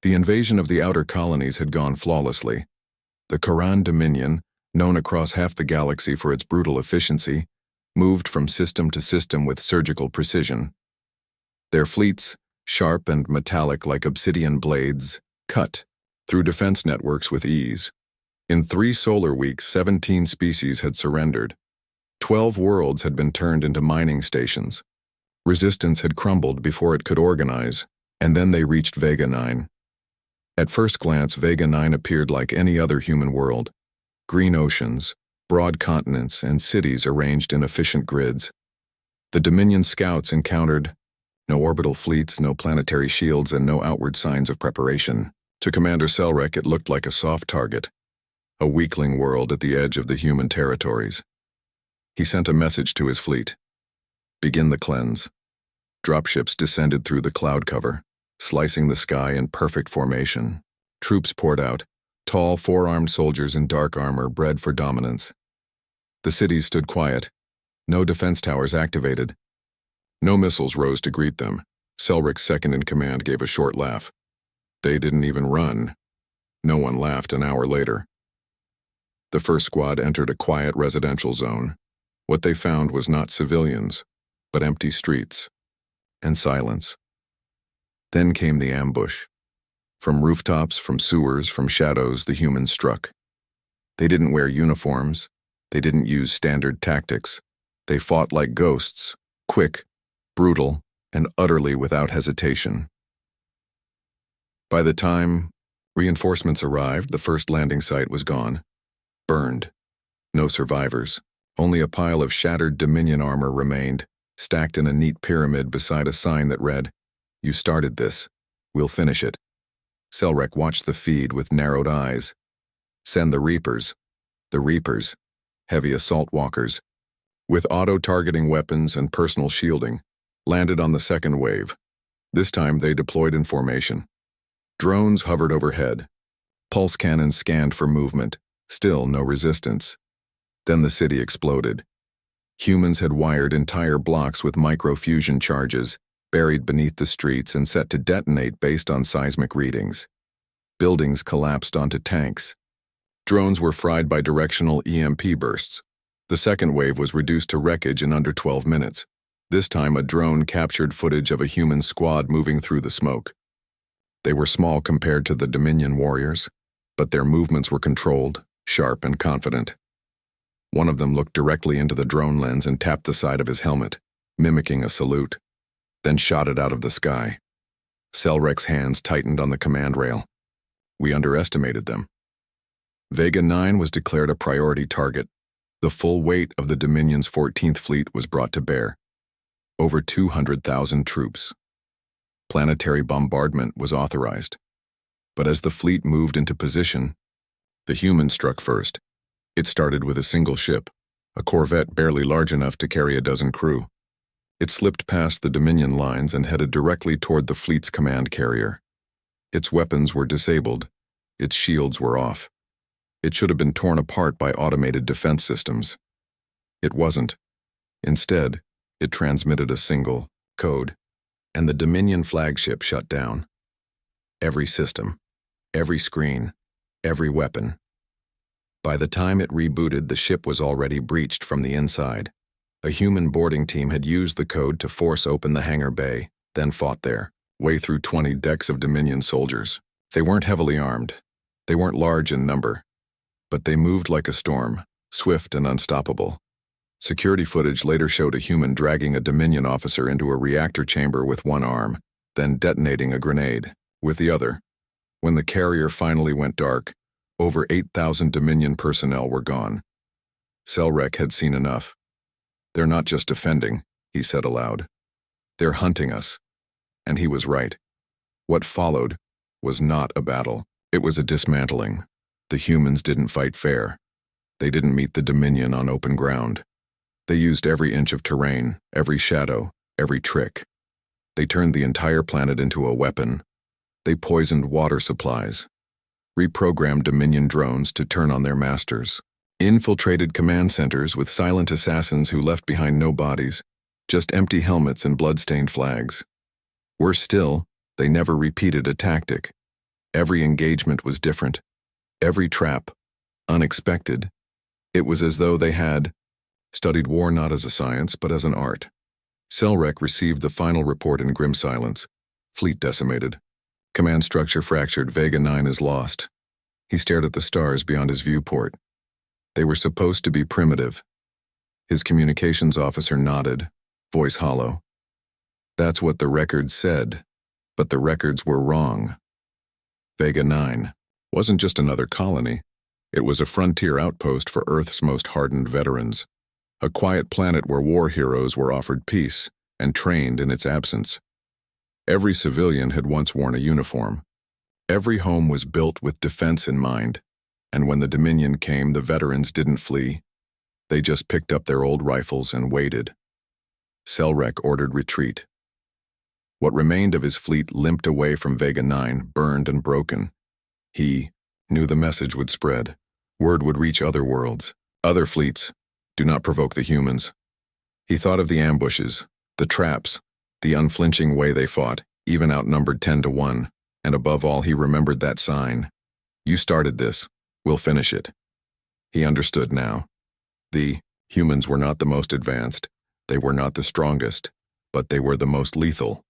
The invasion of the outer colonies had gone flawlessly. The Koran Dominion, known across half the galaxy for its brutal efficiency, moved from system to system with surgical precision. Their fleets, sharp and metallic like obsidian blades, cut through defense networks with ease. In 3 solar weeks, 17 species had surrendered. 12 worlds had been turned into mining stations. Resistance had crumbled before it could organize, and then they reached Vega 9. At first glance, Vega 9 appeared like any other human world. Green oceans, broad continents, and cities arranged in efficient grids. The Dominion scouts encountered no orbital fleets, no planetary shields, and no outward signs of preparation. To Commander Selrek, it looked like a soft target, a weakling world at the edge of the human territories. He sent a message to his fleet. Begin the cleanse. Dropships descended through the cloud cover, slicing the sky in perfect formation. Troops poured out, tall, 4-armed soldiers in dark armor bred for dominance. The cities stood quiet. No defense towers activated. No missiles rose to greet them. Selrik's second-in-command gave a short laugh. They didn't even run. No one laughed an hour later. The first squad entered a quiet residential zone. What they found was not civilians, but empty streets and silence. Then came the ambush. From rooftops, from sewers, from shadows, the humans struck. They didn't wear uniforms. They didn't use standard tactics. They fought like ghosts, quick, brutal, and utterly without hesitation. By the time reinforcements arrived, the first landing site was gone. Burned. No survivors. Only a pile of shattered Dominion armor remained, stacked in a neat pyramid beside a sign that read, "You started this. We'll finish it." Selrek watched the feed with narrowed eyes. Send the Reapers. The Reapers. Heavy assault walkers. With auto-targeting weapons and personal shielding, landed on the second wave. This time they deployed in formation. Drones hovered overhead. Pulse cannons scanned for movement. Still no resistance. Then the city exploded. Humans had wired entire blocks with microfusion charges, buried beneath the streets and set to detonate based on seismic readings. Buildings collapsed onto tanks. Drones were fried by directional EMP bursts. The second wave was reduced to wreckage in under 12 minutes. This time a drone captured footage of a human squad moving through the smoke. They were small compared to the Dominion warriors, but their movements were controlled, sharp, and confident. One of them looked directly into the drone lens and tapped the side of his helmet, mimicking a salute, then shot it out of the sky. Selrek's hands tightened on the command rail. We underestimated them. Vega 9 was declared a priority target. The full weight of the Dominion's 14th Fleet was brought to bear. Over 200,000 troops. Planetary bombardment was authorized. But as the fleet moved into position, the humans struck first. It started with a single ship, a corvette barely large enough to carry a dozen crew. It slipped past the Dominion lines and headed directly toward the fleet's command carrier. Its weapons were disabled. Its shields were off. It should have been torn apart by automated defense systems. It wasn't. Instead, it transmitted a single code, and the Dominion flagship shut down. Every system, every screen, every weapon. By the time it rebooted, the ship was already breached from the inside. A human boarding team had used the code to force open the hangar bay, then fought there, way through 20 decks of Dominion soldiers. They weren't heavily armed. They weren't large in number. But they moved like a storm, swift and unstoppable. Security footage later showed a human dragging a Dominion officer into a reactor chamber with one arm, then detonating a grenade with the other. When the carrier finally went dark, over 8,000 Dominion personnel were gone. Selrek had seen enough. They're not just defending, he said aloud. They're hunting us. And he was right. What followed was not a battle. It was a dismantling. The humans didn't fight fair. They didn't meet the Dominion on open ground. They used every inch of terrain, every shadow, every trick. They turned the entire planet into a weapon. They poisoned water supplies, reprogrammed Dominion drones to turn on their masters, infiltrated command centers with silent assassins who left behind no bodies, just empty helmets and blood-stained flags. Worse still, they never repeated a tactic. Every engagement was different. Every trap, unexpected. It was as though they had studied war not as a science, but as an art. Selrek received the final report in grim silence. Fleet decimated. Command structure fractured. Vega 9 is lost. He stared at the stars beyond his viewport. They were supposed to be primitive. His communications officer nodded, voice hollow. That's what the records said, but the records were wrong. Vega 9 wasn't just another colony. It was a frontier outpost for Earth's most hardened veterans. A quiet planet where war heroes were offered peace and trained in its absence. Every civilian had once worn a uniform. Every home was built with defense in mind, and when the Dominion came, the veterans didn't flee. They just picked up their old rifles and waited. Selrek ordered retreat. What remained of his fleet limped away from Vega 9, burned and broken. He knew the message would spread. Word would reach other worlds, other fleets. Do not provoke the humans. He thought of the ambushes, the traps, the unflinching way they fought, even outnumbered 10-1, and above all he remembered that sign. You started this, we'll finish it. He understood now. The humans were not the most advanced, they were not the strongest, but they were the most lethal.